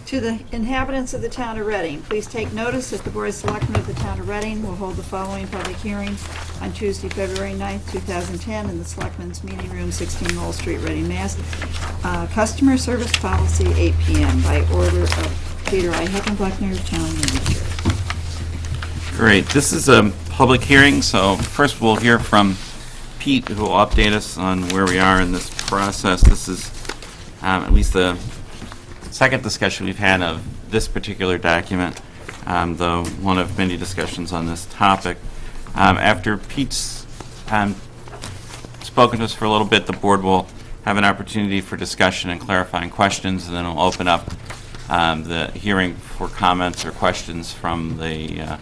To the inhabitants of the town of Reading, please take notice that the Board of Selectmen of the town of Reading will hold the following public hearing on Tuesday, February 9th, 2010, in the Selectmen's Meeting Room, 16 Lowell Street, Reading, Mass. Customer Service Policy, 8 p.m. by order of Peter I. Heckenbleckner, Town Manager. Great. This is a public hearing, so first we'll hear from Pete, who will update us on where we are in this process. This is at least the second discussion we've had of this particular document, though one of many discussions on this topic. After Pete's spoken to us for a little bit, the board will have an opportunity for discussion and clarifying questions, and then we'll open up the hearing for comments or questions from the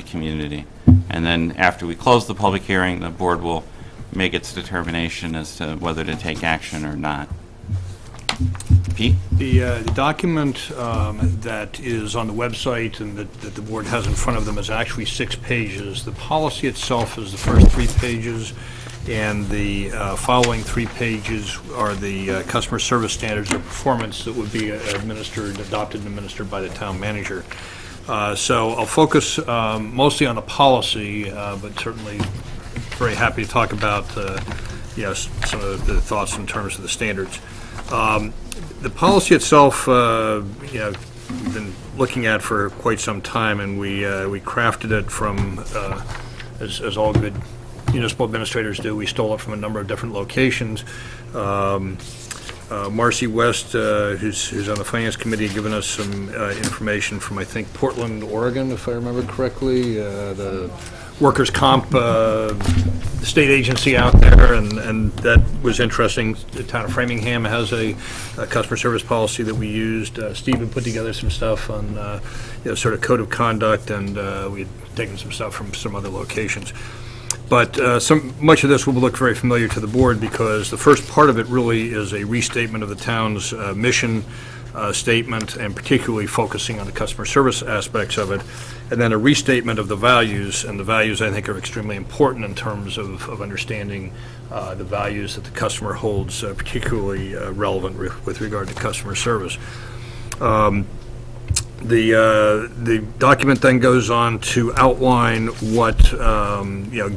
community. And then after we close the public hearing, the board will make its determination as to whether to take action or not. Pete? The document that is on the website and that the board has in front of them is actually 6 pages. The policy itself is the first 3 pages, and the following 3 pages are the customer service standards of performance that would be adopted and administered by the town manager. So I'll focus mostly on the policy, but certainly very happy to talk about some of the thoughts in terms of the standards. The policy itself, we've been looking at for quite some time, and we crafted it from, as all good municipal administrators do, we stole it from a number of different locations. Marcy West, who's on the Finance Committee, given us some information from, I think, Portland, Oregon, if I remember correctly, the workers' comp state agency out there, and that was interesting. The town of Framingham has a customer service policy that we used. Stephen put together some stuff on sort of code of conduct, and we had taken some stuff from some other locations. But much of this will look very familiar to the board, because the first part of it really is a restatement of the town's mission statement, and particularly focusing on the customer service aspects of it, and then a restatement of the values. And the values, I think, are extremely important in terms of understanding the values that the customer holds, particularly relevant with regard to customer service. The document then goes on to outline what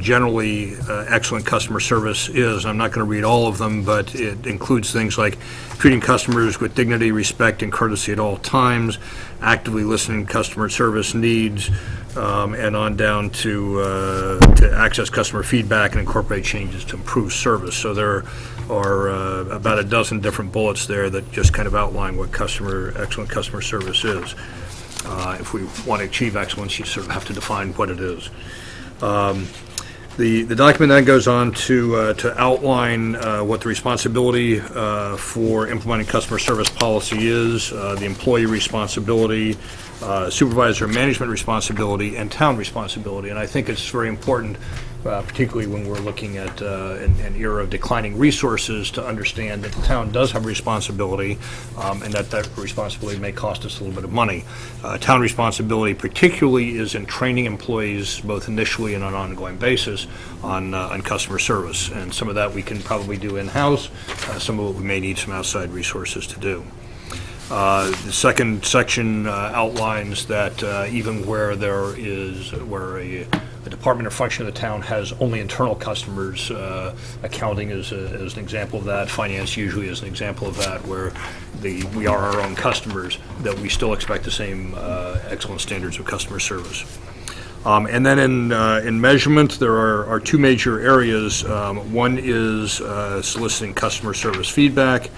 generally excellent customer service is. I'm not going to read all of them, but it includes things like treating customers with dignity, respect, and courtesy at all times, actively listening to customer service needs, and on down to access customer feedback and incorporate changes to improve service. So there are about a dozen different bullets there that just kind of outline what excellent customer service is. If we want to achieve excellence, you sort of have to define what it is. The document then goes on to outline what the responsibility for implementing customer service policy is, the employee responsibility, supervisor and management responsibility, and town responsibility. And I think it's very important, particularly when we're looking at an era of declining resources, to understand that the town does have a responsibility, and that responsibility may cost us a little bit of money. Town responsibility particularly is in training employees, both initially and on an ongoing basis, on customer service. And some of that we can probably do in-house. Some of it we may need some outside resources to do. The second section outlines that even where a department or function of the town has only internal customers, accounting is an example of that, finance usually is an example of that, where we are our own customers, that we still expect the same excellent standards of customer service. And then in measurement, there are 2 major areas. One is soliciting customer service feedback,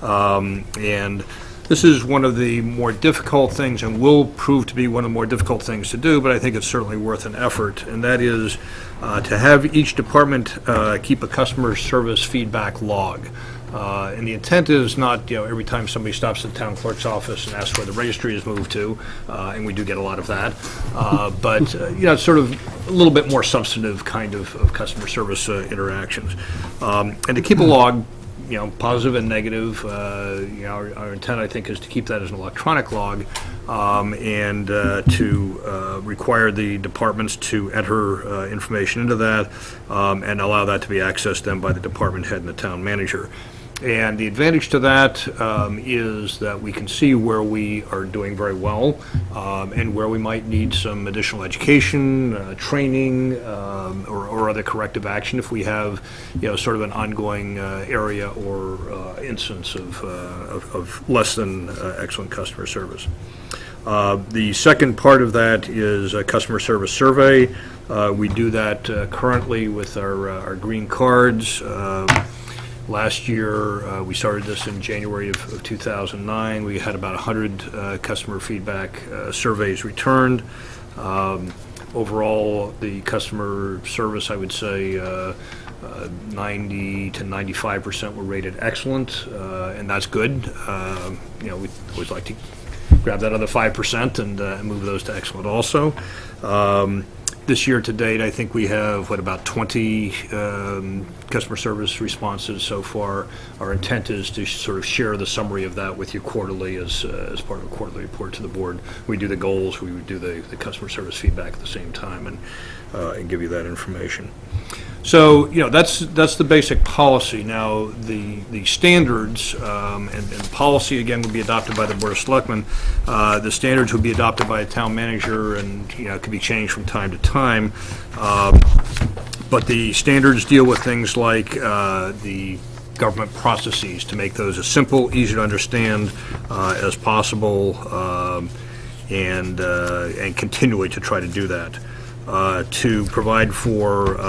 and this is one of the more difficult things, and will prove to be one of the more difficult things to do, but I think it's certainly worth an effort, and that is to have each department keep a customer service feedback log. And the intent is not, every time somebody stops at the town clerk's office and asks where the registry is moved to, and we do get a lot of that, but it's sort of a little bit more substantive kind of customer service interactions. And to keep a log, positive and negative. Our intent, I think, is to keep that as an electronic log, and to require the departments to enter information into that, and allow that to be accessed then by the department head and the town manager. And the advantage to that is that we can see where we are doing very well and where we might need some additional education, training, or other corrective action if we have, sort of an ongoing area or instance of less than excellent customer service. The second part of that is a customer service survey. We do that currently with our green cards. Last year, we started this in January of 2009. We had about 100 customer feedback surveys returned. Overall, the customer service, I would say, 90 to 95% were rated excellent, and that's good. We always like to grab that other 5% and move those to excellent also. This year to date, I think we have, about 20 customer service responses so far. Our intent is to sort of share the summary of that with you quarterly as part of a quarterly report to the board. We do the goals, we would do the customer service feedback at the same time and give you that information. So, that's the basic policy. Now, the standards and policy, again, would be adopted by the Board of Selectmen. The standards would be adopted by a town manager and, it could be changed from time to time. But the standards deal with things like the government processes to make those as simple, easy to understand as possible, and continually to try to do that. To provide for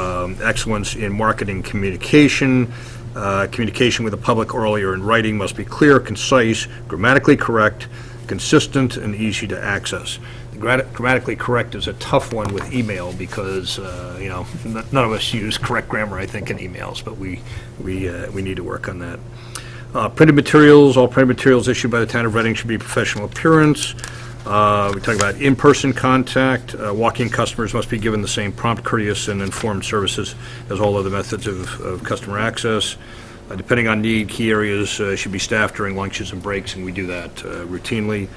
excellence in marketing communication. Communication with the public orally or in writing must be clear, concise, grammatically correct, consistent, and easy to access. Grammatically correct is a tough one with email because, none of us use correct grammar, I think, in emails, but we need to work on that. Printed materials, all printed materials issued by the town of Reading should be professional appearance. We talk about in-person contact. Walk-in customers must be given the same prompt, courteous, and informed services as all other methods of customer access. Depending on need, key areas should be staffed during lunches and breaks, and we do that routinely.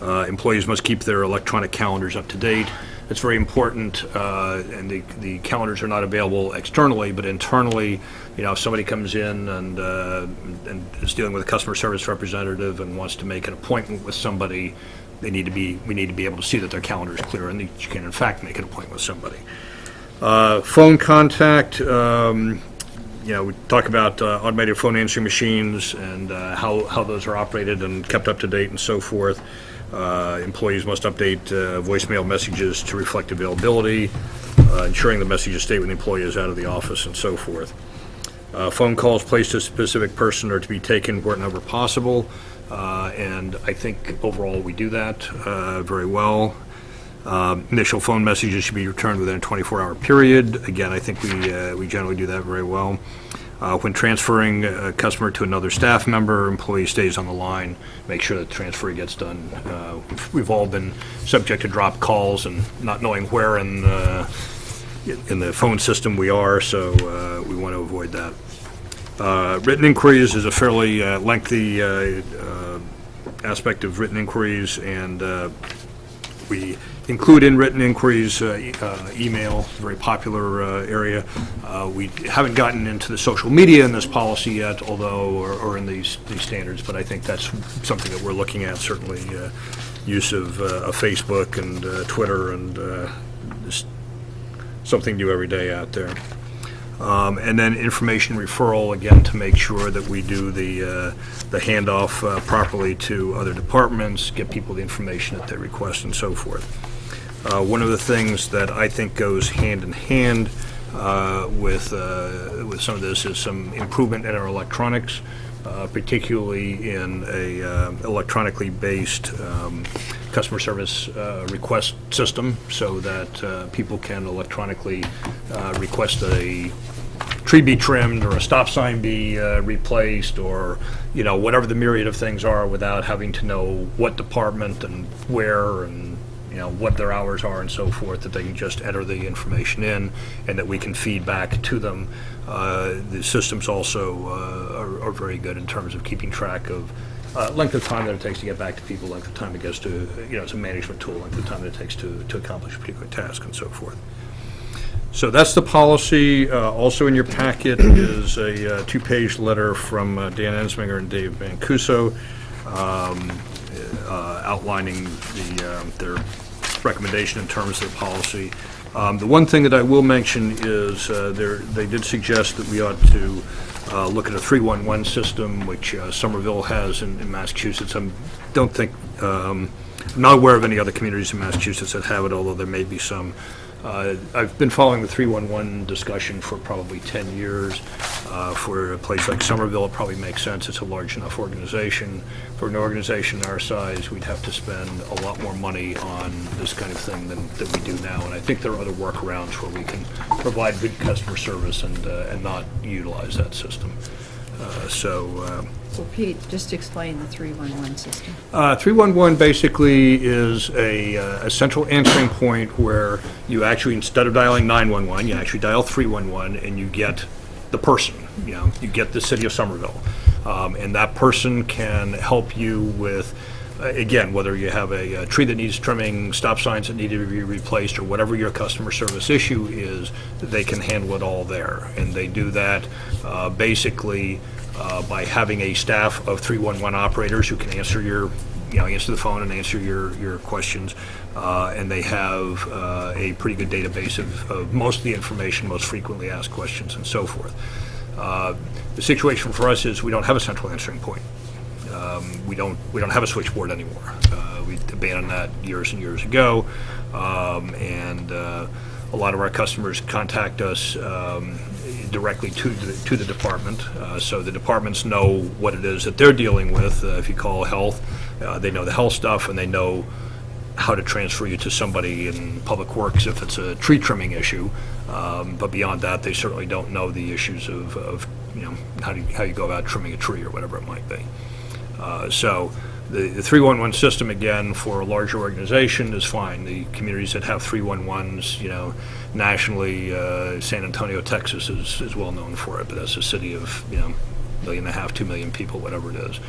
Employees must keep their electronic calendars up to date. It's very important, and the calendars are not available externally, but internally, if somebody comes in and is dealing with a customer service representative and wants to make an appointment with somebody, we need to be able to see that their calendar is clear and that you can in fact make an appointment with somebody. Phone contact, we talk about automated phone answering machines and how those are operated and kept up to date and so forth. Employees must update voicemail messages to reflect availability, ensuring the messages stay when the employee is out of the office and so forth. Phone calls placed to a specific person are to be taken wherever possible. And I think overall we do that very well. Initial phone messages should be returned within a 24-hour period. Again, I think we generally do that very well. When transferring a customer to another staff member, employee stays on the line, make sure that the transfer gets done. We've all been subject to drop calls and not knowing where in the phone system we are, so we want to avoid that. Written inquiries is a fairly lengthy aspect of written inquiries, and we include in written inquiries email, very popular area. We haven't gotten into the social media in this policy yet, although, or in these standards, but I think that's something that we're looking at, certainly use of Facebook and Twitter and just something new every day out there. And then information referral, again, to make sure that we do the handoff properly to other departments, get people the information that they request and so forth. One of the things that I think goes hand in hand with some of this is some improvement in our electronics, particularly in a electronically based customer service request system, so that people can electronically request a tree be trimmed or a stop sign be replaced, or whatever the myriad of things are, without having to know what department and where and what their hours are and so forth, that they can just enter the information in and that we can feed back to them. The systems also are very good in terms of keeping track of length of time that it takes to get back to people, length of time it goes to, it's a management tool, length of time that it takes to accomplish a particular task and so forth. So that's the policy. Also in your packet is a two-page letter from Dan Ensminger and Dave Mancuso outlining their recommendation in terms of the policy. The one thing that I will mention is they did suggest that we ought to look at a 311 system, which Somerville has in Massachusetts. I'm not aware of any other communities in Massachusetts that have it, although there may be some. I've been following the 311 discussion for probably 10 years. For a place like Somerville, it probably makes sense. It's a large enough organization. For an organization our size, we'd have to spend a lot more money on this kind of thing than we do now. And I think there are other workarounds where we can provide good customer service and not utilize that system. So Pete, just explain the 311 system. 311 basically is a central answering point where you actually, instead of dialing 911, you actually dial 311 and you get the person. You get the city of Somerville. And that person can help you with, again, whether you have a tree that needs trimming, stop signs that need to be replaced, or whatever your customer service issue is, they can handle it all there. And they do that basically by having a staff of 311 operators who can answer answer the phone and answer your questions. And they have a pretty good database of most of the information, most frequently asked questions, and so forth. The situation for us is we don't have a central answering point. We don't have a switchboard anymore. We abandoned that years and years ago, and a lot of our customers contact us directly to the department, so the departments know what it is that they're dealing with. If you call health, they know the health stuff, and they know how to transfer you to somebody in Public Works if it's a tree trimming issue. But beyond that, they certainly don't know the issues of how you go about trimming a tree or whatever it might be. So the 311 system, again, for a larger organization is fine. The communities that have 311s, nationally, San Antonio, Texas is well known for it, but that's a city of 1.5 million, 2 million people, whatever it is.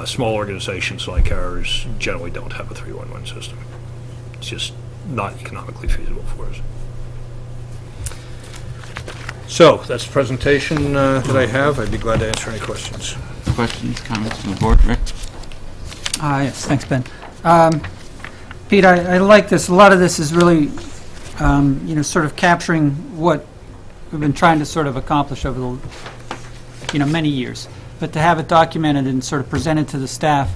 Small organizations like ours generally don't have a 311 system. It's just not economically feasible for us. So that's the presentation that I have. I'd be glad to answer any questions. Questions, comments from the board? Rick? Yes, thanks, Ben. Pete, I like this. A lot of this is really, sort of capturing what we've been trying to sort of accomplish over the, many years. But to have it documented and sort of presented to the staff,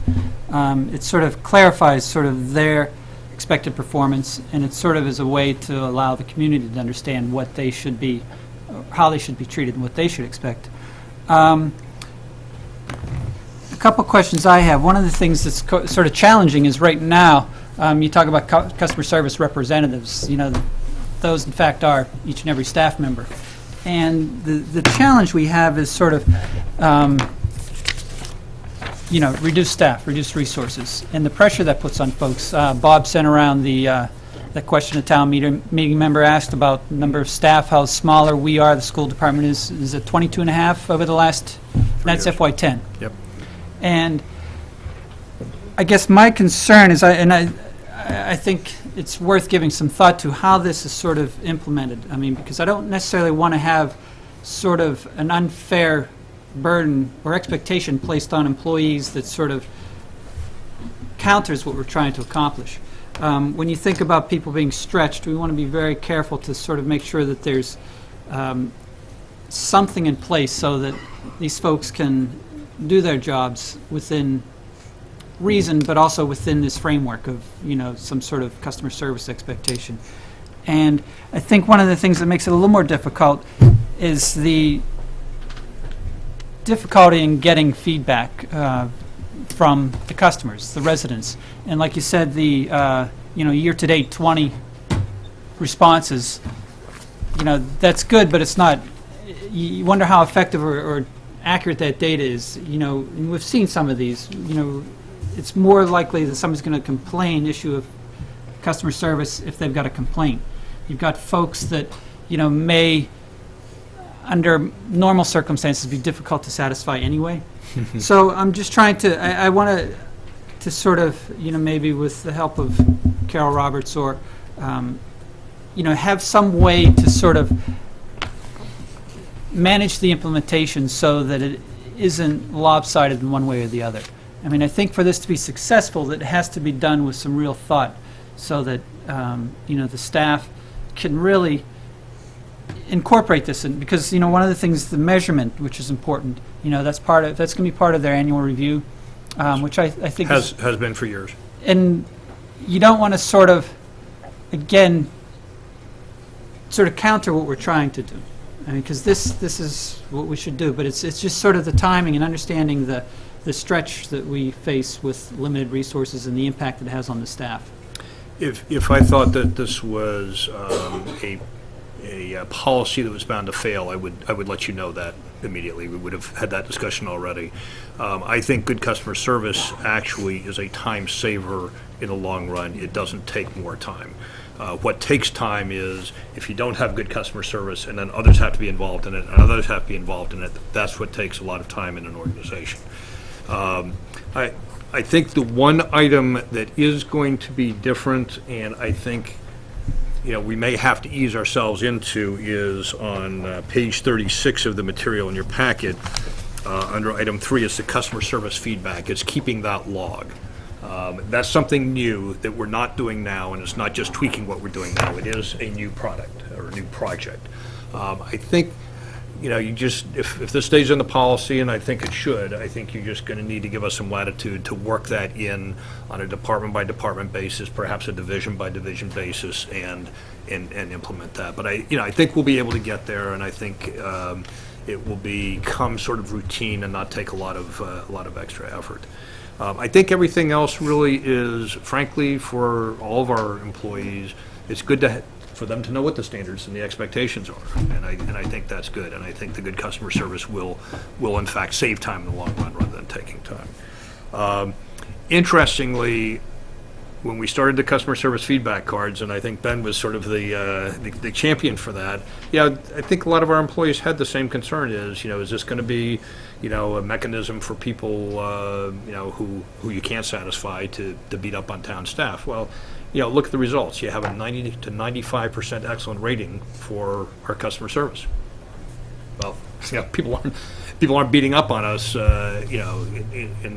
it sort of clarifies sort of their expected performance, and it sort of is a way to allow the community to understand what they should be, how they should be treated, and what they should expect. A couple questions I have. One of the things that's sort of challenging is right now, you talk about customer service representatives. Those in fact are each and every staff member. And the challenge we have is sort of, reduce staff, reduce resources, and the pressure that puts on folks. Bob sent around that question a town meeting member asked about the number of staff, how smaller we are. The school department is at 22 and a half over the last, that's FY10. Yep. And I guess my concern is, I think it's worth giving some thought to how this is sort of implemented. I mean, because I don't necessarily want to have sort of an unfair burden or expectation placed on employees that sort of counters what we're trying to accomplish. When you think about people being stretched, we want to be very careful to sort of make sure that there's something in place so that these folks can do their jobs within reason, but also within this framework of, some sort of customer service expectation. And I think one of the things that makes it a little more difficult is the difficulty in getting feedback from the customers, the residents. And like you said, the year-to-date 20 responses, that's good, but it's not. You wonder how effective or accurate that data is. And we've seen some of these. It's more likely that somebody's going to complain, issue of customer service if they've got a complaint. You've got folks that, may, under normal circumstances, be difficult to satisfy anyway. So I'm just trying to, I want to sort of, maybe with the help of Carol Roberts or have some way to sort of manage the implementation so that it isn't lopsided in one way or the other. I mean, I think for this to be successful, that it has to be done with some real thought so that, the staff can really incorporate this in, because, one of the things, the measurement, which is important, that's going to be part of their annual review, which I think Has been for years. and you don't want to sort of, again, sort of counter what we're trying to do. I mean, because this is what we should do, but it's just sort of the timing and understanding the stretch that we face with limited resources and the impact it has on the staff. If I thought that this was a policy that was bound to fail, I would let you know that immediately. We would have had that discussion already. I think good customer service actually is a time saver in the long run. It doesn't take more time. What takes time is if you don't have good customer service and then others have to be involved in it and others have to be involved in it, that's what takes a lot of time in an organization. I think the one item that is going to be different, and I think we may have to ease ourselves into, is on page 36 of the material in your packet. Under item 3 is the customer service feedback. It's keeping that log. That's something new that we're not doing now, and it's not just tweaking what we're doing now. It is a new product or a new project. I think, you just, if this stays in the policy, and I think it should, I think you're just going to need to give us some latitude to work that in on a department-by-department basis, perhaps a division-by-division basis, and implement that. But I think we'll be able to get there, and I think it will become sort of routine and not take a lot of extra effort. I think everything else really is, frankly, for all of our employees, it's good for them to know what the standards and the expectations are, and I think that's good, and I think the good customer service will in fact save time in the long run rather than taking time. Interestingly, when we started the customer service feedback cards, and I think Ben was sort of the champion for that, I think a lot of our employees had the same concern, is this going to be a mechanism for people who you can't satisfy to beat up on town staff? Well, look at the results. You have a 90 to 95% excellent rating for our customer service. Well, people aren't beating up on us, in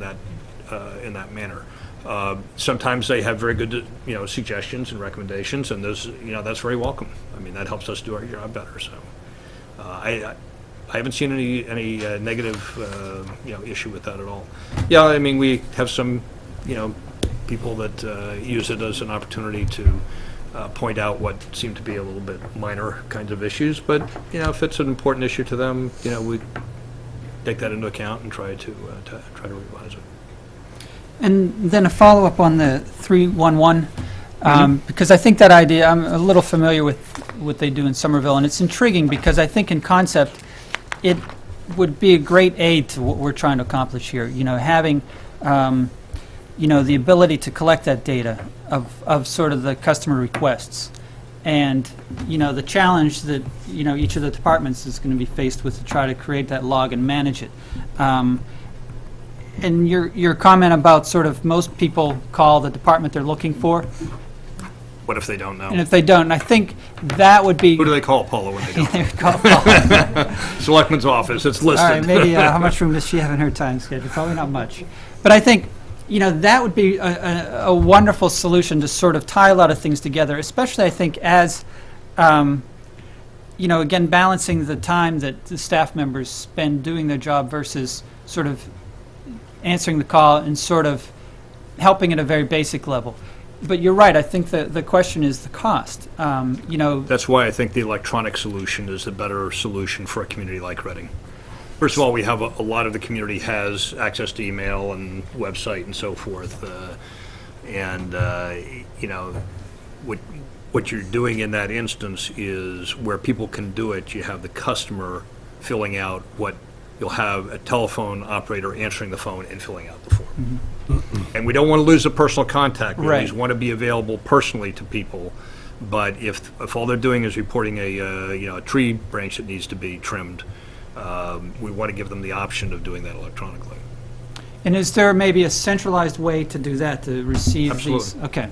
that manner. Sometimes they have very good, suggestions and recommendations, and those, that's very welcome. I mean, that helps us do our job better. So, I haven't seen any negative, issue with that at all. Yeah, I mean, we have some, people that use it as an opportunity to point out what seem to be a little bit minor kinds of issues. But if it's an important issue to them, we take that into account and try to revise it. And then a follow-up on the 311, because I think that idea, I'm a little familiar with what they do in Somerville, and it's intriguing because I think in concept it would be a great aid to what we're trying to accomplish here. Having the ability to collect that data of sort of the customer requests, and the challenge that each of the departments is going to be faced with to try to create that log and manage it. And your comment about sort of most people call the department they're looking for. What if they don't know? And if they don't, I think that would be... Who do they call, Paula, when they don't? They would call Paula. Selectman's office, it's listed. All right, maybe how much room does she have in her time schedule? Probably not much. But I think, that would be a wonderful solution to sort of tie a lot of things together, especially, I think, as, again, balancing the time that the staff members spend doing their job versus sort of answering the call and sort of helping at a very basic level. But you're right, I think the question is the cost. That's why I think the electronic solution is the better solution for a community like Reading. First of all, we have a lot of the community has access to email and website and so forth. What you're doing in that instance is where people can do it, you have the customer filling out what you'll have a telephone operator answering the phone and filling out the form. Mm-hmm. And we don't want to lose the personal contact. We always want to be available personally to people. But if all they're doing is reporting a tree branch that needs to be trimmed, we want to give them the option of doing that electronically. And is there maybe a centralized way to do that, to receive Absolutely. these? Okay.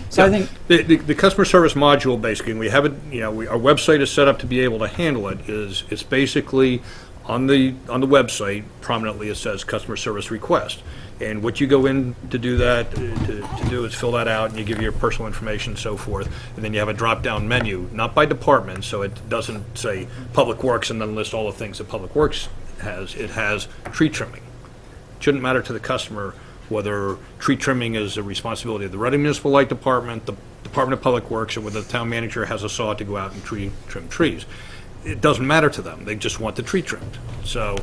So I think, The customer service module, basically, and we have it, our website is set up to be able to handle it, it's basically on the website, prominently it says customer service request. And what you go in to do that, to do is fill that out, and you give your personal information and so forth. And then you have a drop-down menu, not by department, so it doesn't say Public Works and then list all the things that Public Works has. It has tree trimming. It shouldn't matter to the customer whether tree trimming is a responsibility of the Reading Municipal Light Department, the Department of Public Works, or whether the town manager has a saw to go out and trim trees. It doesn't matter to them. They just want the tree trimmed. So,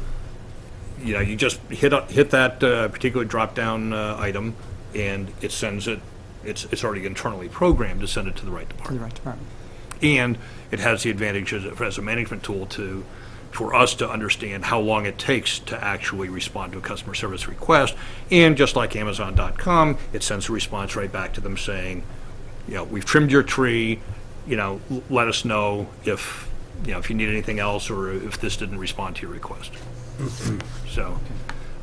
you just hit that particular drop-down item, and it sends it. It's already internally programmed to send it to the right to the department. right department. And it has the advantage as a management tool for us to understand how long it takes to actually respond to a customer service request. And just like Amazon.com, it sends a response right back to them saying, we've trimmed your tree, let us know if you need anything else or if this didn't respond to your request. So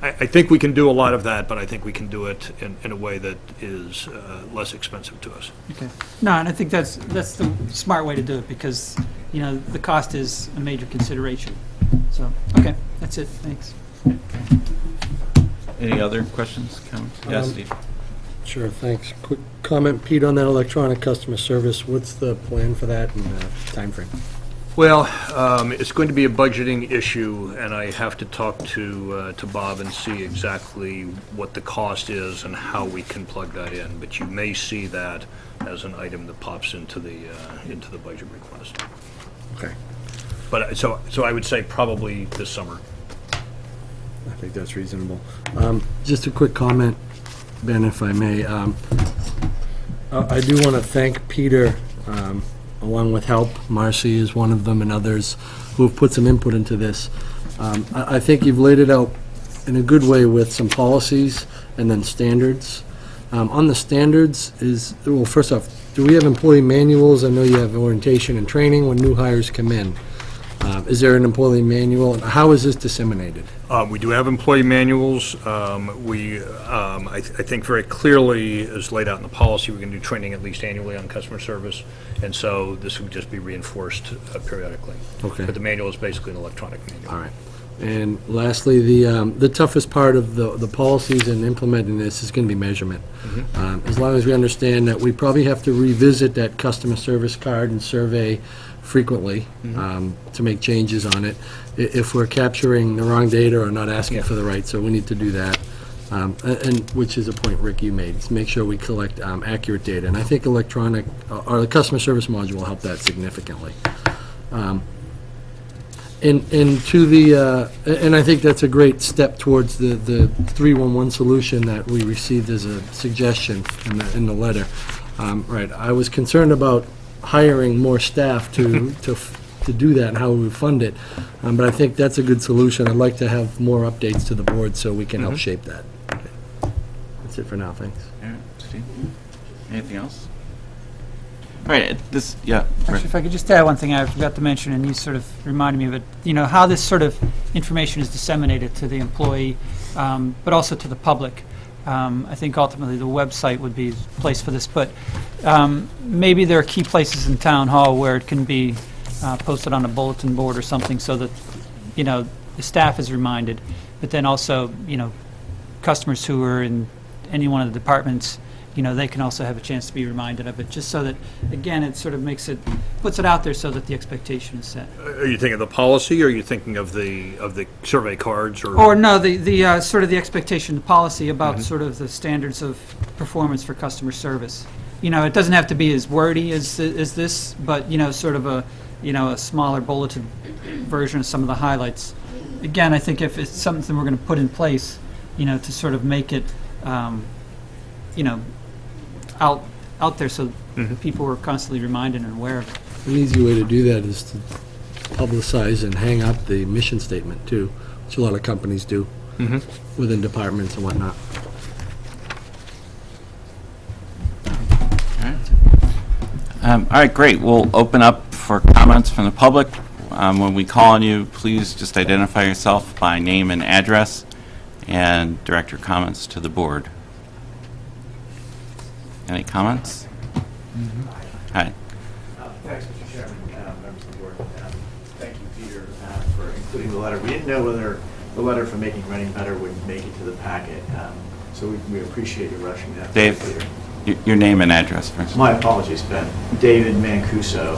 I think we can do a lot of that, but I think we can do it in a way that is less expensive to us. Okay. No, and I think that's the smart way to do it, because, the cost is a major consideration. So, okay, that's it. Thanks. Any other questions, comments? Yes, Steve? Sure, thanks. Quick comment, Pete, on that electronic customer service. What's the plan for that and timeframe? Well, it's going to be a budgeting issue, and I have to talk to Bob and see exactly what the cost is and how we can plug that in. But you may see that as an item that pops into the budget request. Okay. But so I would say probably this summer. I think that's reasonable. Just a quick comment, Ben, if I may. I do want to thank Peter, along with help. Marcy is one of them, and others who have put some input into this. I think you've laid it out in a good way with some policies and then standards. On the standards well, first off, do we have employee manuals? I know you have orientation and training when new hires come in. Is there an employee manual? And how is this disseminated? We do have employee manuals. I think very clearly, as laid out in the policy, we're going to do training at least annually on customer service, and so this would just be reinforced periodically. Okay. But the manual is basically an electronic manual. All right. And lastly, the toughest part of the policies and implementing this is going to be measurement. As long as we understand that we probably have to revisit that customer service card and survey frequently to make changes on it if we're capturing the wrong data or not asking for the right, so we need to do that. And which is a point, Rick, you made, is make sure we collect accurate data. And I think electronic, or the customer service module will help that significantly. And I think that's a great step towards the 311 solution that we received as a suggestion in the letter. Right, I was concerned about hiring more staff to do that and how we would fund it, but I think that's a good solution. I'd like to have more updates to the board so we can help shape that. That's it for now, thanks. All right, Steve? Anything else? All right, yeah. Actually, if I could just add one thing I forgot to mention, and you sort of reminded me of it, how this sort of information is disseminated to the employee, but also to the public. I think ultimately the website would be the place for this, but maybe there are key places in Town Hall where it can be posted on a bulletin board or something so that, the staff is reminded, but then also, customers who are in any one of the departments, they can also have a chance to be reminded of it, just so that, again, it sort of puts it out there so that the expectation is set. Are you thinking of the policy, or are you thinking of the survey cards, or? Or no, the sort of the expectation, the policy about sort of the standards of performance for customer service. It doesn't have to be as wordy as this, but sort of a smaller bulleted version of some of the highlights. Again, I think if it's something we're going to put in place, to sort of make it, out there so people are constantly reminded and aware of it. An easy way to do that is to publicize and hang up the mission statement too, which a lot of companies do within departments and whatnot. All right, great. We'll open up for comments from the public. When we call on you, please just identify yourself by name and address and direct your comments to the board. Any comments? Hi. Thanks, Mr. Chairman, members of the board. Thank you, Peter, for including the letter. We didn't know whether the letter for Making Reading Better would make it to the packet, so we appreciate you rushing that. Dave, your name and address first. My apologies, Ben. David Mancuso,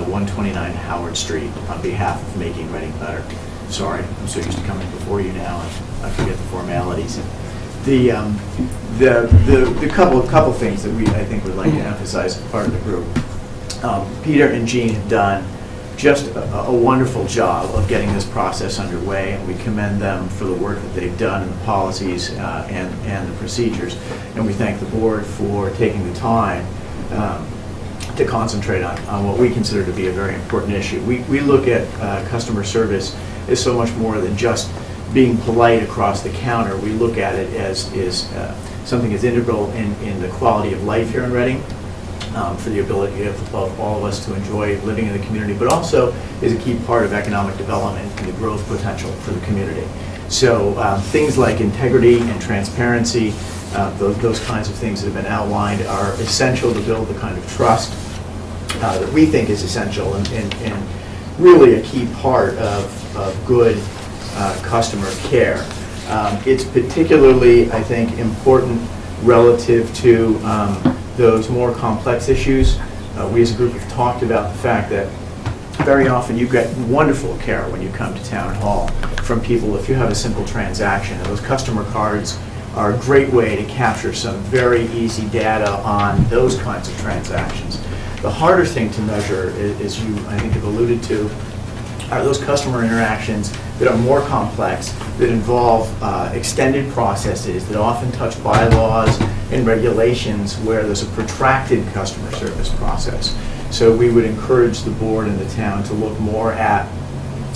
129 Howard Street, on behalf of Making Reading Better. Sorry, I'm so used to coming before you now, I forget the formalities. The couple things that I think would like to emphasize as part of the group. Peter and Jean have done just a wonderful job of getting this process underway, and we commend them for the work that they've done in the policies and the procedures. And we thank the board for taking the time to concentrate on what we consider to be a very important issue. We look at customer service as so much more than just being polite across the counter. We look at it as something that's integral in the quality of life here in Reading, for the ability of all of us to enjoy living in the community, but also is a key part of economic development and the growth potential for the community. So things like integrity and transparency, those kinds of things that have been outlined are essential to build the kind of trust that we think is essential and really a key part of good customer care. It's particularly, I think, important relative to those more complex issues. We as a group have talked about the fact that very often you get wonderful care when you come to town hall from people if you have a simple transaction. And those customer cards are a great way to capture some very easy data on those kinds of transactions. The harder thing to measure, as you, I think, have alluded to, are those customer interactions that are more complex, that involve extended processes, that often touch bylaws and regulations where there's a protracted customer service process. So we would encourage the board and the town to look more at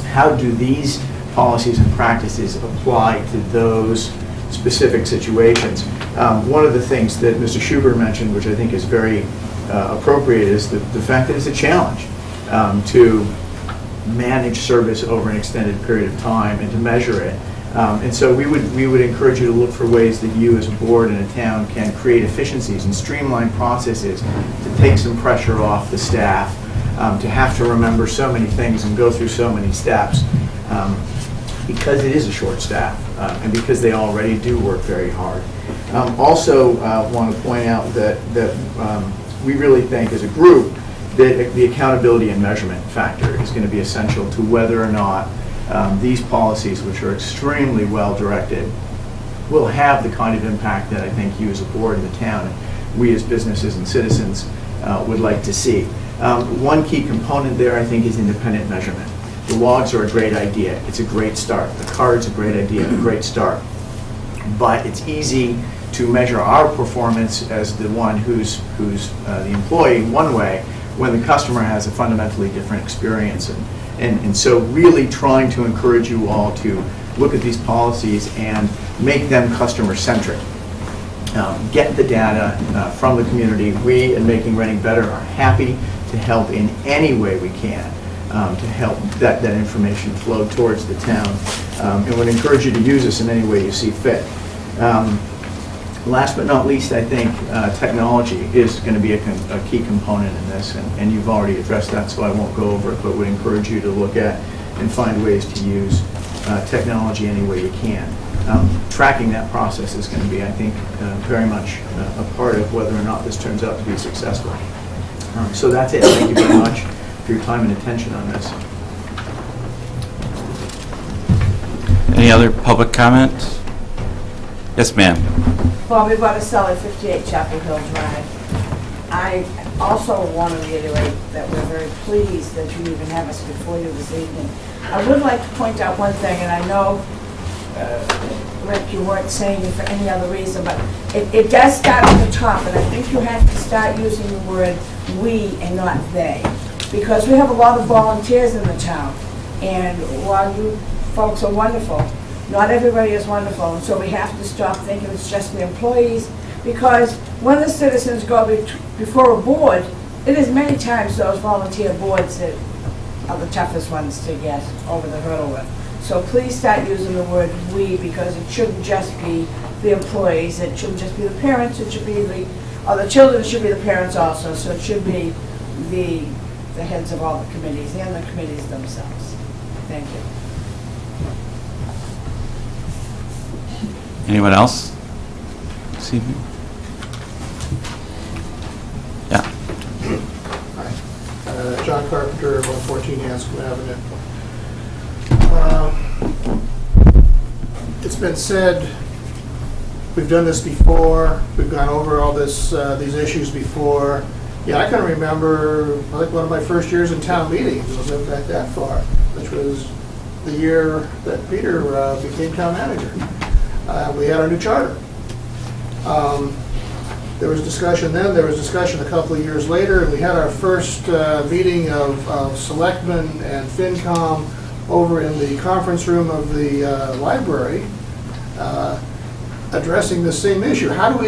how do these policies and practices apply to those specific situations. One of the things that Mr. Schubert mentioned, which I think is very appropriate, is the fact that it's a challenge to manage service over an extended period of time and to measure it. And so we would encourage you to look for ways that you as a board and a town can create efficiencies and streamline processes to take some pressure off the staff, to have to remember so many things and go through so many steps, because it is a short staff and because they already do work very hard. Also want to point out that we really think as a group that the accountability and measurement factor is going to be essential to whether or not these policies, which are extremely well directed, will have the kind of impact that I think you as a board and the town, and we as businesses and citizens would like to see. One key component there, I think, is independent measurement. The logs are a great idea. It's a great start. The card's a great idea, a great start. But it's easy to measure our performance as the one who's the employee one way, when the customer has a fundamentally different experience. And so really trying to encourage you all to look at these policies and make them customer-centric. Get the data from the community. We at Making Reading Better are happy to help in any way we can to help that information flow towards the town. And would encourage you to use this in any way you see fit. Last but not least, I think technology is going to be a key component in this, and you've already addressed that, so I won't go over it, but would encourage you to look at and find ways to use technology any way you can. Tracking that process is going to be, I think, very much a part of whether or not this turns out to be successful. So that's it. Thank you very much for your time and attention on this. Any other public comment? Yes, ma'am. Bobby Botticelli, 58 Chapel Hill Drive. I also want to reiterate that we're very pleased that you even have us before you this evening. I would like to point out one thing, and I know, Rick, you weren't saying it for any other reason, but it does start at the top, and I think you have to start using the word we and not they, because we have a lot of volunteers in the town, and while you folks are wonderful, not everybody is wonderful, and so we have to stop thinking it's just the employees, because when the citizens go before a board, it is many times those volunteer boards that are the toughest ones to get over the hurdle with. So please start using the word we, because it shouldn't just be the employees, it shouldn't just be the parents, it should be the the children should be the parents also, so it should be the heads of all the committees and the committees themselves. Thank you. Anyone else this evening? Yeah. Hi. John Carpenter, 114 Hanscom Avenue. It's been said, we've done this before, we've gone over all these issues before. Yeah, I can remember, I think one of my first years in town meeting, wasn't back that far, which was the year that Peter became town manager. We had our new charter. There was discussion then, there was discussion a couple of years later, and we had our first meeting of selectmen and FinCom over in the conference room of the library, addressing the same issue. How do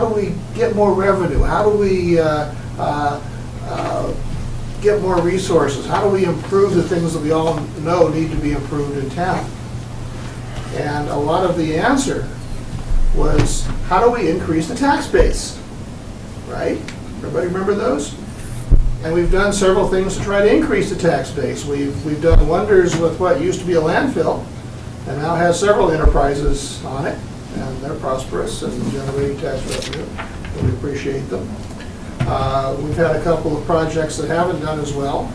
we get more revenue? How do we get more resources? How do we improve the things that we all know need to be improved in town? And a lot of the answer was, how do we increase the tax base? Right? Everybody remember those? And we've done several things to try to increase the tax base. We've done wonders with what used to be a landfill, and now has several enterprises on it, and they're prosperous and generating tax revenue, and we appreciate them. We've had a couple of projects that haven't done as well.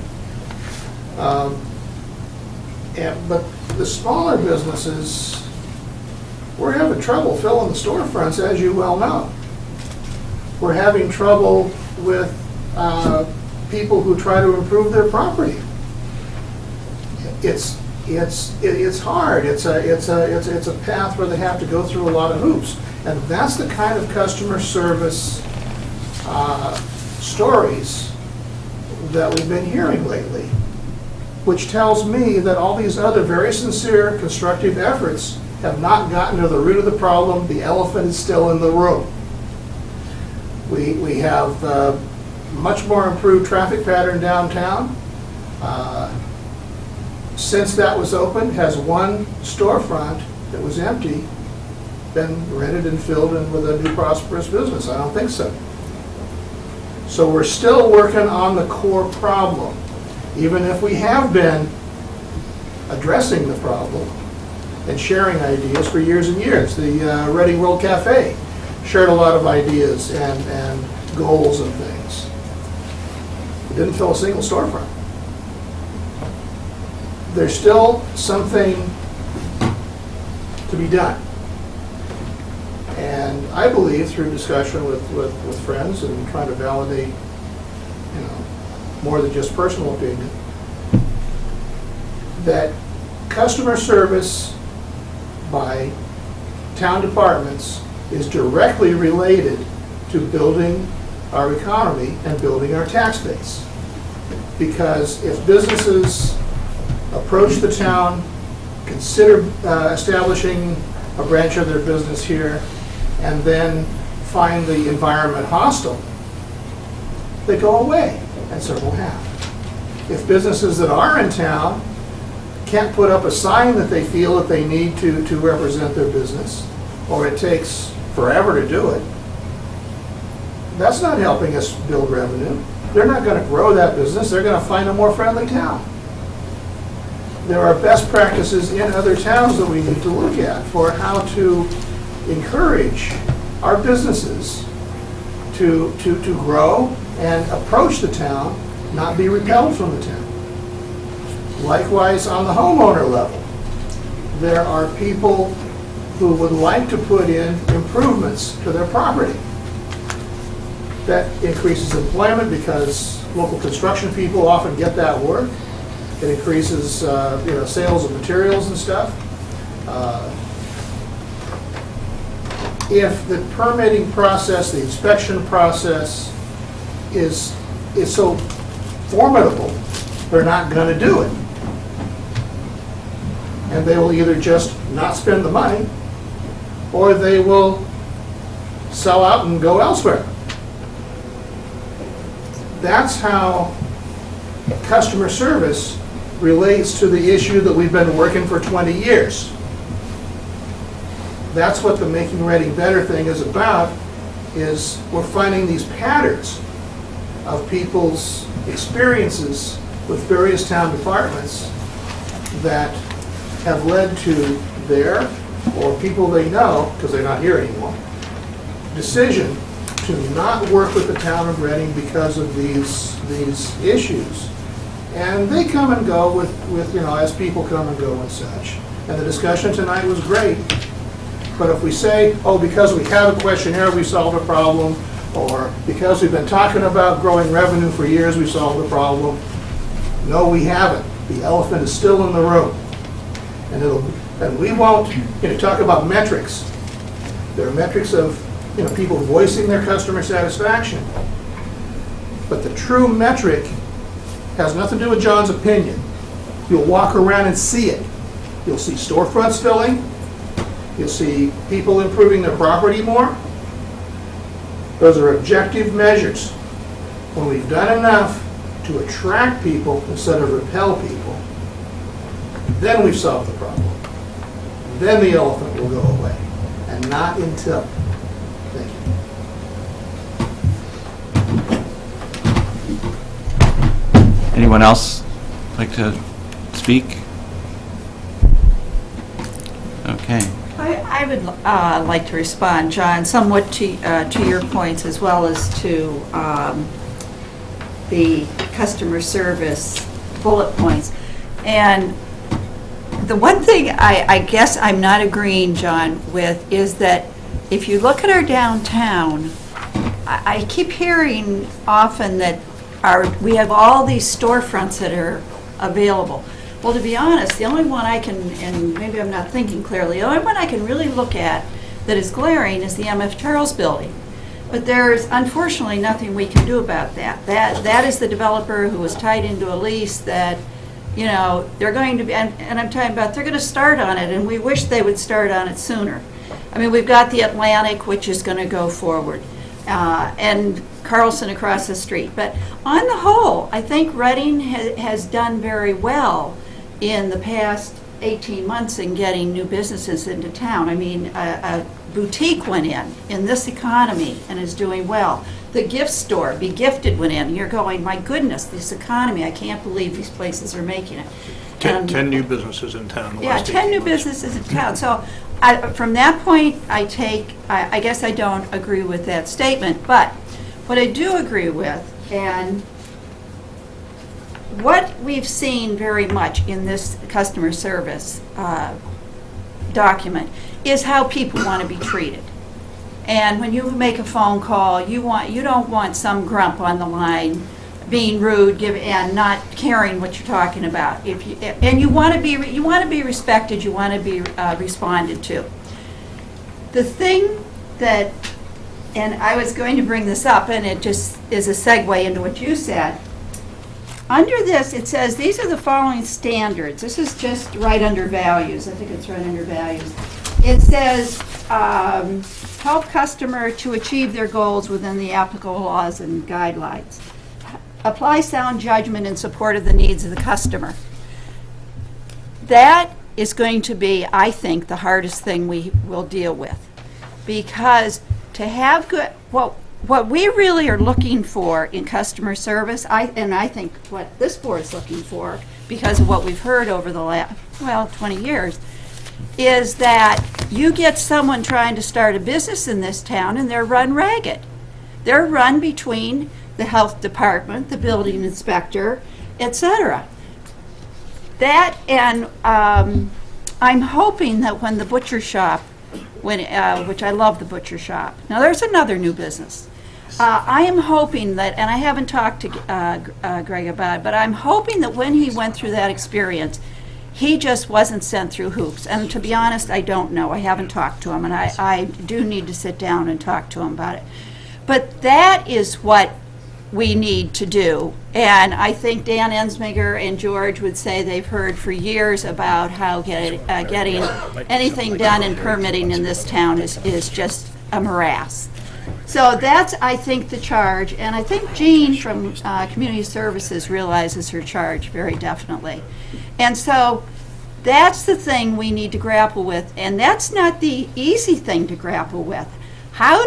But the smaller businesses, we're having trouble filling the storefronts, as you well know. We're having trouble with people who try to improve their property. It's hard. It's a path where they have to go through a lot of hoops, and that's the kind of customer service stories that we've been hearing lately, which tells me that all these other very sincere, constructive efforts have not gotten to the root of the problem. The elephant is still in the room. We have much more improved traffic pattern downtown. Since that was opened, has one storefront that was empty been rented and filled in with a new prosperous business? I don't think so. So we're still working on the core problem, even if we have been addressing the problem and sharing ideas for years and years. The Reading World Cafe shared a lot of ideas and goals and things. It didn't fill a single storefront. There's still something to be done. And I believe through discussion with friends and trying to validate, more than just personal opinion, that customer service by town departments is directly related to building our economy and building our tax base. Because if businesses approach the town, consider establishing a branch of their business here, and then find the environment hostile, they go away, and several have. If businesses that are in town can't put up a sign that they feel that they need to represent their business, or it takes forever to do it, that's not helping us build revenue. They're not going to grow that business. They're going to find a more friendly town. There are best practices in other towns that we need to look at for how to encourage our businesses to grow and approach the town, not be repelled from the town. Likewise, on the homeowner level, there are people who would like to put in improvements to their property. That increases employment because local construction people often get that work. It increases sales of materials and stuff. If the permitting process, the inspection process is so formidable, they're not going to do it. And they will either just not spend the money, or they will sell out and go elsewhere. That's how customer service relates to the issue that we've been working for 20 years. That's what the Making Reading Better thing is about, is we're finding these patterns of people's experiences with various town departments that have led to their, or people they know, because they're not here anymore, decision to not work with the town of Reading because of these issues. And they come and go with, as people come and go and such. And the discussion tonight was great. But if we say, oh, because we have a questionnaire, we solved a problem, or because we've been talking about growing revenue for years, we solved the problem. No, we haven't. The elephant is still in the room. And we won't, talk about metrics. There are metrics of, people voicing their customer satisfaction. But the true metric has nothing to do with John's opinion. You'll walk around and see it. You'll see storefronts filling. You'll see people improving their property more. Those are objective measures. When we've done enough to attract people instead of repel people, then we've solved the problem. Then the elephant will go away, and not until. Thank you. Anyone else like to speak? Okay. I would like to respond, John, somewhat to your points as well as to the customer service bullet points. And the one thing I guess I'm not agreeing, John, with is that if you look at our downtown, I keep hearing often that we have all these storefronts that are available. Well, to be honest, the only one I can, and maybe I'm not thinking clearly, the only one I can really look at that is glaring is the M.F. Charles building. But there's unfortunately nothing we can do about that. That is the developer who was tied into a lease that, they're going to be, and I'm talking about, they're going to start on it, and we wish they would start on it sooner. I mean, we've got the Atlantic, which is going to go forward, and Carlson across the street. But on the whole, I think Reading has done very well in the past 18 months in getting new businesses into town. I mean, a boutique went in this economy and is doing well. The gift store, Be Gifted, went in. You're going, my goodness, this economy, I can't believe these places are making it. 10 new businesses in town. Yeah, 10 new businesses in town. So from that point, I guess I don't agree with that statement. But what I do agree with, and what we've seen very much in this customer service document is how people want to be treated. And when you make a phone call, you don't want some grump on the line being rude and not caring what you're talking about. And you want to be respected, you want to be responded to. The thing that, and I was going to bring this up, and it just is a segue into what you said. Under this, it says, these are the following standards. This is just right under values. I think it's right under values. It says, help customer to achieve their goals within the applicable laws and guidelines. Apply sound judgment in support of the needs of the customer. That is going to be, I think, the hardest thing we will deal with. Because to have good, what we really are looking for in customer service, and I think what this board's looking for, because of what we've heard over the last, 20 years, is that you get someone trying to start a business in this town and they're run ragged. They're run between the health department, the building inspector, etc. That, and I'm hoping that when the butcher shop, which I love the butcher shop. Now there's another new business. I am hoping that, and I haven't talked to Greg about it, but I'm hoping that when he went through that experience, he just wasn't sent through hoops. And to be honest, I don't know. I haven't talked to him, and I do need to sit down and talk to him about it. But that is what we need to do. And I think Dan Ensminger and George would say they've heard for years about how getting anything done in permitting in this town is just a morass. So that's, I think, the charge. And I think Jean from Community Services realizes her charge very definitely. And so that's the thing we need to grapple with. And that's not the easy thing to grapple with. How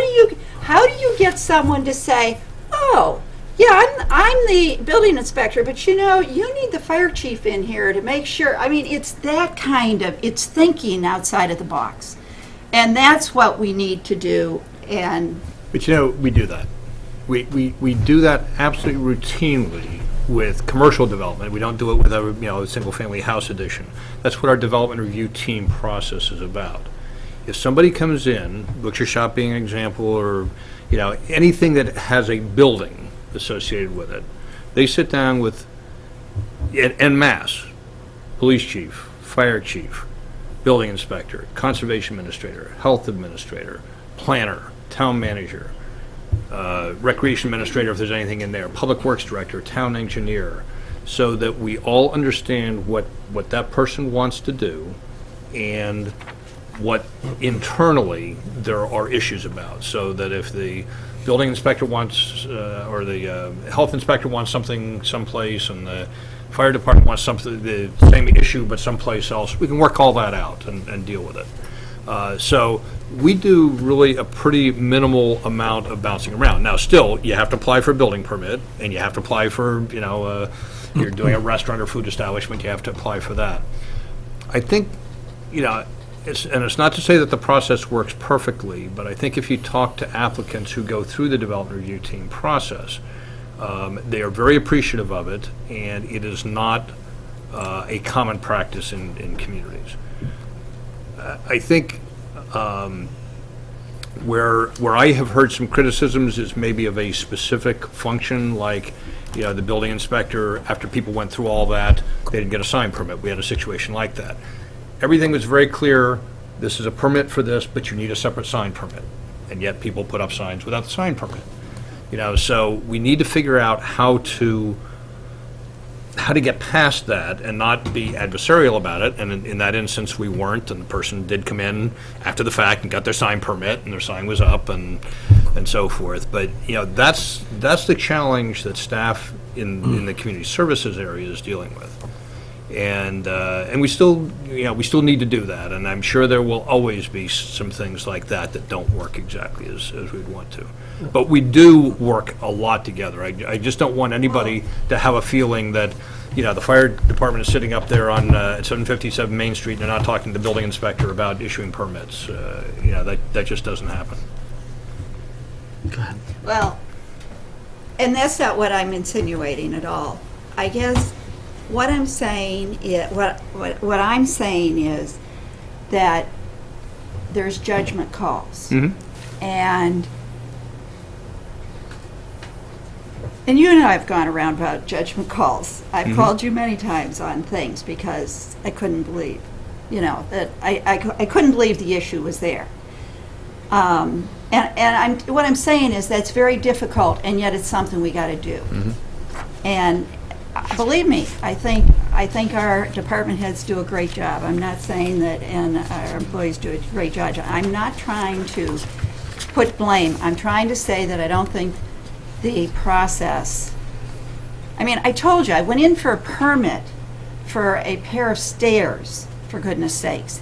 how do you get someone to say, oh, yeah, I'm the building inspector, but you know, you need the fire chief in here to make sure. I mean, it's that kind of, it's thinking outside of the box. And that's what we need to do. And But you know, we do that. We do that absolutely routinely with commercial development. We don't do it with a single-family house addition. That's what our development review team process is about. If somebody comes in, butcher shop being an example, or anything that has a building associated with it, they sit down with en masse, police chief, fire chief, building inspector, conservation administrator, health administrator, planner, town manager, recreation administrator if there's anything in there, public works director, town engineer, so that we all understand what that person wants to do and what internally there are issues about, so that if the building inspector wants, or the health inspector wants something someplace, and the fire department wants something, the same issue but someplace else, we can work all that out and deal with it. So we do really a pretty minimal amount of bouncing around. Now, still, you have to apply for a building permit, and you have to apply for, you're doing a restaurant or food establishment, you have to apply for that. I think, it's not to say that the process works perfectly, but I think if you talk to applicants who go through the development review team process, they are very appreciative of it, and it is not a common practice in communities. I think where I have heard some criticisms is maybe of a specific function, like the building inspector, after people went through all that, they didn't get a sign permit. We had a situation like that. Everything was very clear. This is a permit for this, but you need a separate sign permit. And yet people put up signs without the sign permit. So we need to figure out how to get past that and not be adversarial about it. And in that instance, we weren't, and the person did come in after the fact and got their sign permit, and their sign was up, and so forth. But that's the challenge that staff in the community services area is dealing with. And we still need to do that, and I'm sure there will always be some things like that don't work exactly as we'd want to. But we do work a lot together. I just don't want anybody to have a feeling that the fire department is sitting up there on at 757 Main Street and they're not talking to the building inspector about issuing permits. That just doesn't happen. Go ahead. well, and that's not what I'm insinuating at all. I guess what I'm saying is, what I'm saying is that there's judgment calls. Mm-hmm. And you and I have gone around about judgment calls. I've Mm-hmm. called you many times on things because I couldn't believe, that I couldn't believe the issue was there. And what I'm saying is that's very difficult, and yet it's something we got to do. Mm-hmm. And believe me, I think our department heads do a great job. I'm not saying that, and our employees do a great job. I'm not trying to put blame. I'm trying to say that I don't think the process, I told you, I went in for a permit for a pair of stairs, for goodness sakes.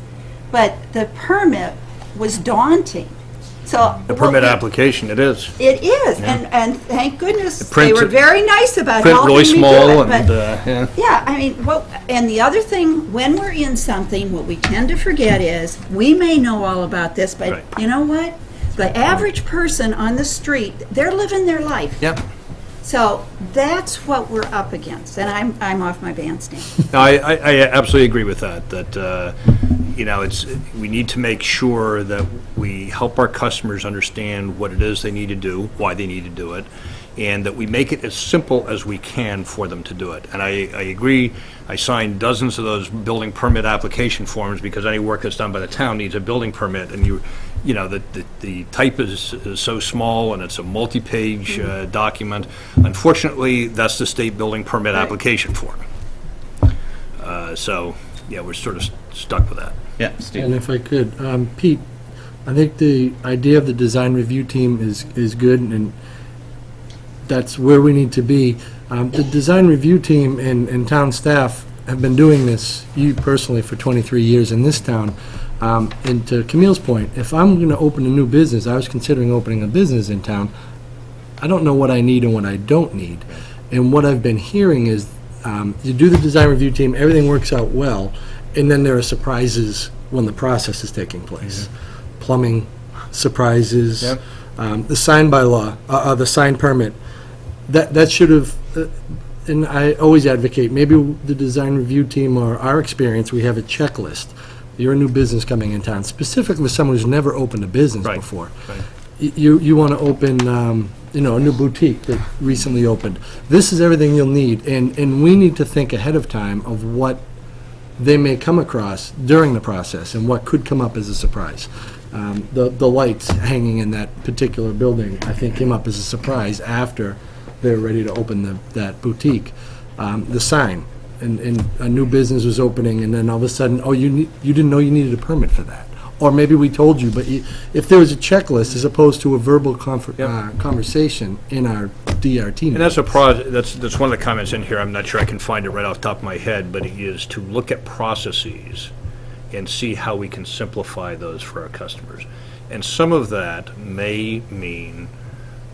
But the permit was daunting. So The permit application, it is. It is, Yeah. and thank goodness print- they were very nice about Print helping really me do small, it. and, But yeah, and the other thing, when we're in something, what we tend to forget is we may know all about this, but Right. you know what? The average person on the street, they're living their life. Yep. So that's what we're up against, and I'm off my bandstand. No, I absolutely agree with that. That we need to make sure that we help our customers understand what it is they need to do, why they need to do it, and that we make it as simple as we can for them to do it. And I agree. I signed dozens of those building permit application forms because any work that's done by the town needs a building permit, and the type is so small, and it's a multi-page document. Unfortunately, that's the state building permit Right. application form. So, we're sort of stuck with that. Yeah, Steve. And if I could, Pete, I think the idea of the design review team is good, and that's where we need to be. The design review team and town staff have been doing this, you personally, for 23 years in this town. And to Camille's point, if I'm going to open a new business, I was considering opening a business in town, I don't know what I need and what I don't need. And what I've been hearing is you do the design review team, everything works out well, and then there are surprises when the process is taking place. Plumbing surprises, Yep. the sign bylaw, the sign permit, that should have, and I always advocate, maybe the design review team or our experience, we have a checklist. You're a new business coming in town, specifically someone who's never opened a business Right, before. right. You want to open, a new boutique that recently opened. This is everything you'll need, and we need to think ahead of time of what they may come across during the process and what could come up as a surprise. The lights hanging in that particular building, I think, came up as a surprise after they were ready to open that boutique. The sign, and a new business was opening, and then all of a sudden, you didn't know you needed a permit for that. Or maybe we told you, but if there was a checklist as opposed to a verbal conversation in our DRT meeting. And that's that's one of the comments in here, I'm not sure I can find it right off the top of my head, but it is to look at processes and see how we can simplify those for our customers. And some of that may mean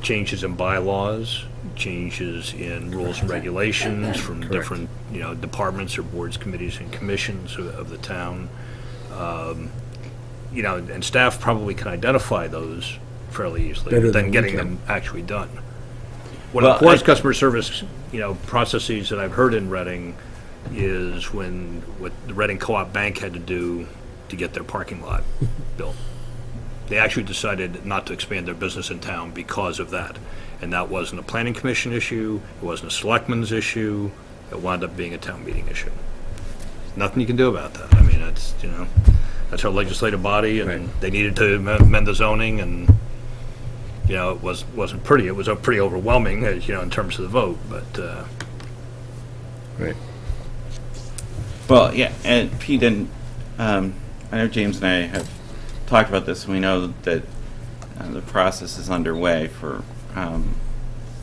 changes in bylaws, changes in rules and regulations from different, departments or boards, committees, and commissions of the town. And staff probably can identify those fairly easily Better than than we getting can. them actually done. One of the poorest customer service, processes that I've heard in Reading is what the Reading Co-op Bank had to do to get their parking lot built. They actually decided not to expand their business in town because of that. And that wasn't a planning commission issue, it wasn't a selectman's issue, it wound up being a town meeting issue. Nothing you can do about that. I mean, that's our legislative body, and they needed to amend the zoning, and, it wasn't pretty. It was pretty overwhelming, in terms of the vote, but, Right. Well, yeah, and Pete, and I know James and I have talked about this. We know that the process is underway for,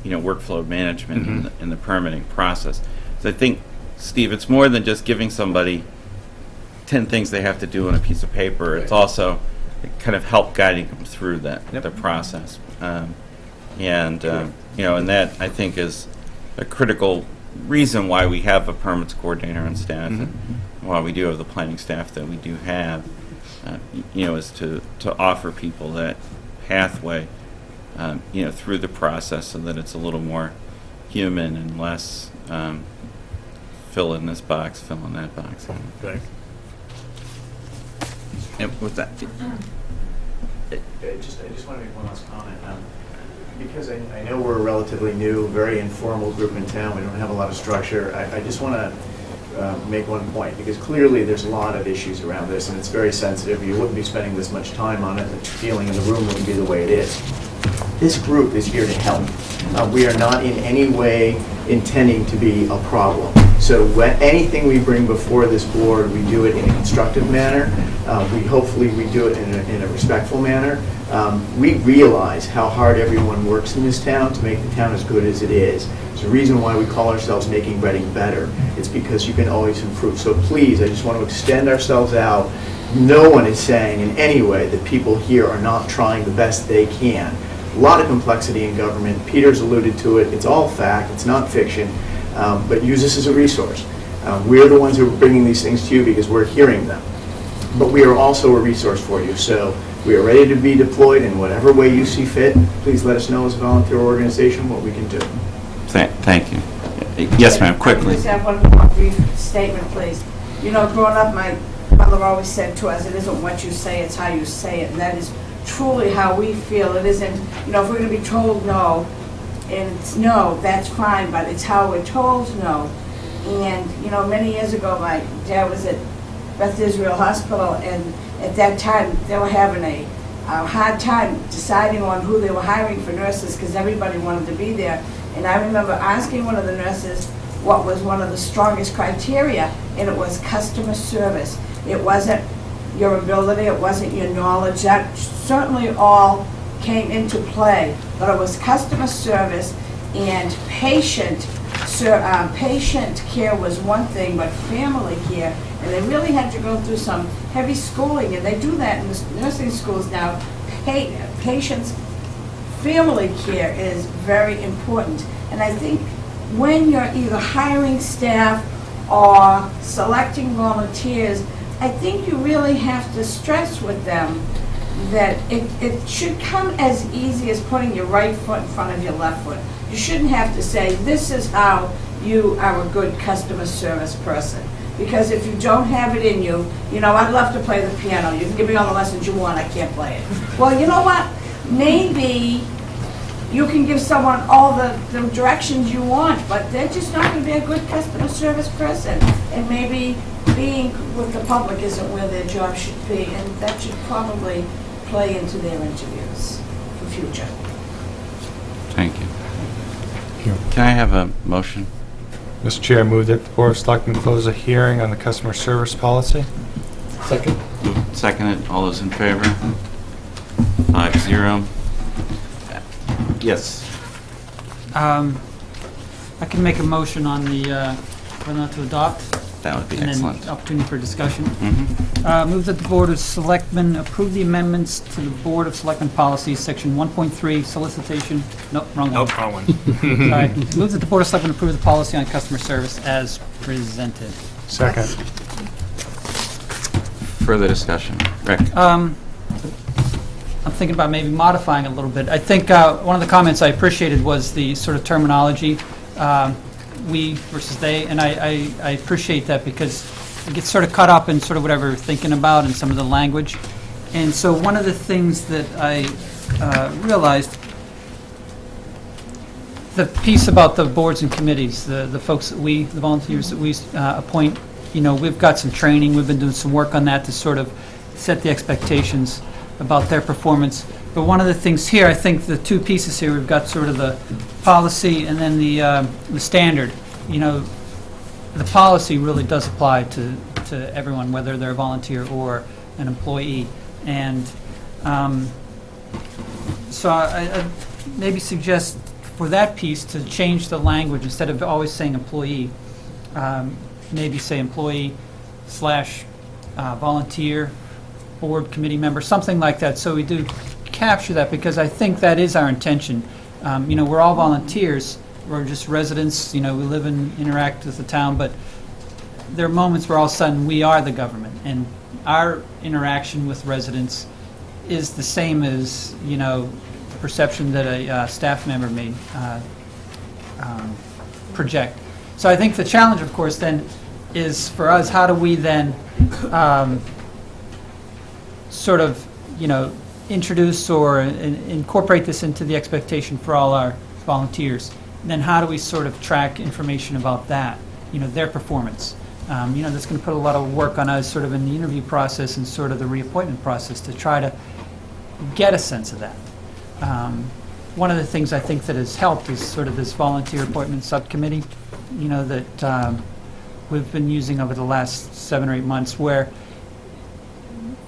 workflow management in the permitting process. So I think, Steve, it's more than just giving somebody 10 things they have to do on a piece of paper. It's also kind of help guiding them through the process. And that, I think, is a critical reason why we have a permits coordinator on staff, and why we do have the planning staff that we do have, is to offer people that pathway, through the process, so that it's a little more human and less fill in this box, fill in that box. okay. And with that, I just want to make one last comment. Because I know we're a relatively new, very informal group in town, we don't have a lot of structure, I just want to make one point, because clearly there's a lot of issues around this, and it's very sensitive. You wouldn't be spending this much time on it, the feeling in the room wouldn't be the way it is. This group is here to help. We are not in any way intending to be a problem. So anything we bring before this board, we do it in a constructive manner. Hopefully we do it in a respectful manner. We realize how hard everyone works in this town to make the town as good as it is. There's a reason why we call ourselves Making Reading Better. It's because you can always improve. So please, I just want to extend ourselves out. No one is saying in any way that people here are not trying the best they can. A lot of complexity in government. Peter's alluded to it. It's all fact. It's not fiction. But use this as a resource. We're the ones who are bringing these things to you because we're hearing them. But we are also a resource for you. So we are ready to be deployed in whatever way you see fit. Please let us know as a volunteer organization what we can do. thank you. Yes, ma'am, quickly. I just have one more brief statement, please. Growing up, my mother always said to us, it isn't what you say, it's how you say it. And that is truly how we feel. It isn't, if we're going to be told no, and it's no, that's fine, but it's how we're told no. And, many years ago, my dad was at Beth Israel Hospital, and at that time, they were having a hard time deciding on who they were hiring for nurses, because everybody wanted to be there. And I remember asking one of the nurses what was one of the strongest criteria, and it was customer service. It wasn't your ability, it wasn't your knowledge. That certainly all came into play, but it was customer service and patient care was one thing, but family care and they really had to go through some heavy schooling, and they do that in the nursing schools now. Patients, family care is very important, and I think when you're either hiring staff or selecting volunteers, I think you really have to stress with them that it should come as easy as putting your right foot in front of your left foot. You shouldn't have to say, this is how you are a good customer service person. Because if you don't have it in you, I'd love to play the piano. You can give me all the lessons you want, I can't play it. Well, you know what? Maybe you can give someone all the directions you want, but they're just not going to be a good customer service person. And maybe being with the public isn't where their job should be, and that should probably play into their interviews for future. Thank you. Can I have a motion? Mr. Chair, I move that the Board of Selectmen close a hearing on the customer service policy. Second? Seconded. All those in favor? 5-0. Yes. I can make a motion on the, whether or not to adopt. That would be And excellent. then opportunity for discussion. Mhm. Move that the Board of Selectmen approve the amendments to the Board of Selectmen policy, section 1.3, solicitation, nope, wrong one. Nope, wrong one. Sorry. Move that the Board of Selectmen approve the policy on customer service as presented. Second. Further discussion. Rick? I'm thinking about maybe modifying it a little bit. I think one of the comments I appreciated was the sort of terminology, we versus they, and I appreciate that because it gets sort of caught up in sort of whatever we're thinking about and some of the language. And so one of the things that I realized, the piece about the boards and committees, the folks that the volunteers that we appoint, we've got some training, we've been doing some work on that to sort of set the expectations about their performance. But one of the things here, I think the two pieces here, we've got sort of the policy and then the standard. The policy really does apply to everyone, whether they're a volunteer or an employee. And so I maybe suggest for that piece to change the language instead of always saying employee, maybe say employee / volunteer, board committee member, something like that, so we do capture that, because I think that is our intention. We're all volunteers, we're just residents, we live and interact with the town, but there are moments where all of a sudden we are the government, and our interaction with residents is the same as, the perception that a staff member may project. So I think the challenge, of course, then, is for us, how do we then sort of, introduce or incorporate this into the expectation for all our volunteers? And then how do we sort of track information about that, their performance? That's going to put a lot of work on us sort of in the interview process and sort of the reappointment process to try to get a sense of that. One of the things I think that has helped is sort of this volunteer appointment subcommittee, that we've been using over the last 7 or 8 months, where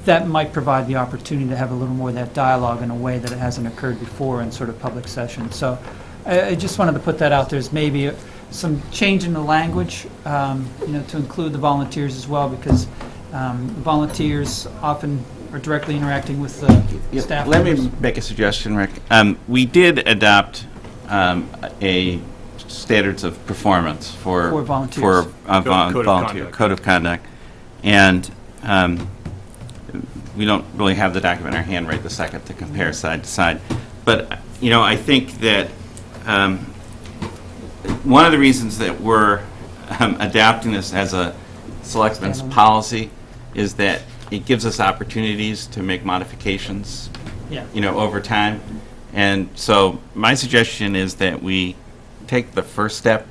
that might provide the opportunity to have a little more of that dialogue in a way that it hasn't occurred before in sort of public session. So I just wanted to put that out there as maybe some change in the language, to include the volunteers as well, because the volunteers often are directly interacting with the staff Let members. me make a suggestion, Rick. We did adopt a standards of performance for volunteers. For Code of volunteer conduct. code of conduct, and we don't really have the document in our hand right this second to compare side to side. But I think that one of the reasons that we're adapting this as a selectmen's policy is that it gives us opportunities to make modifications, Yeah. over time. And so my suggestion is that we take the first step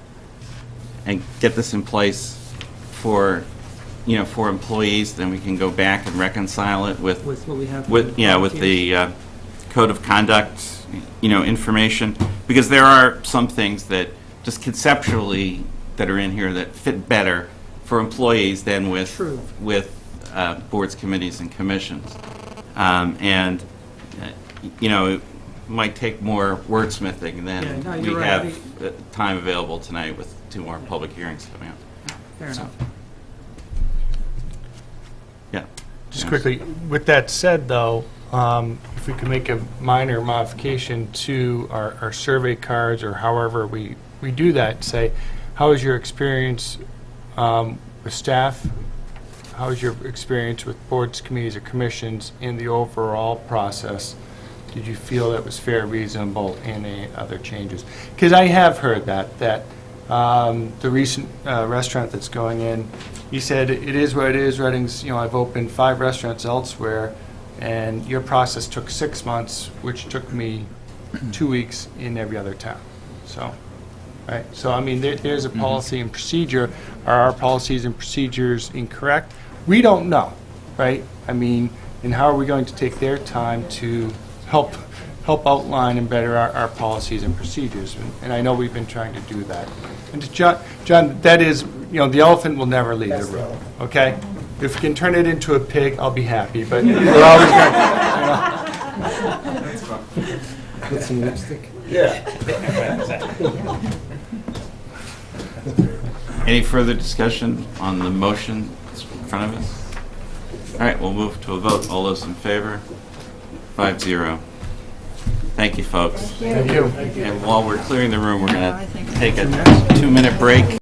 and get this in place for, for employees, then we can go back and reconcile it with With what we have. for with volunteers. the code of conduct, information, because there are some things that just conceptually that are in here that fit better for employees than with True. Boards, committees, and commissions, and it might take more wordsmithing than Yeah, no, we you're right. have time available tonight with 2 more public hearings coming up. Fair enough. Just quickly, with that said, though, if we could make a minor modification to our survey cards, or however we do that, say, how was your experience with staff? How was your experience with boards, committees, or commissions in the overall process? Did you feel that was fair, reasonable, and any other changes? Because I have heard that the recent restaurant that's going in, he said, it is what it is. Reading's, I've opened 5 restaurants elsewhere, and your process took 6 months, which took me 2 weeks in every other town. So, right? So, I mean, there's a policy and procedure. Are our policies and procedures incorrect? We don't know, right? I mean, and how are we going to take their time to help outline and better our policies and procedures? And I know we've been trying to do that. And to John, that is, the elephant will never leave the room, okay? If we can turn it into a pig, I'll be happy, but we're always going to, Put some lipstick. Any further discussion on the motion that's in front of us? All right, we'll move to a vote. All those in favor? 5-0. Thank you, folks. Thank you. And while we're clearing the room, we're I going think- to take a 2-minute break.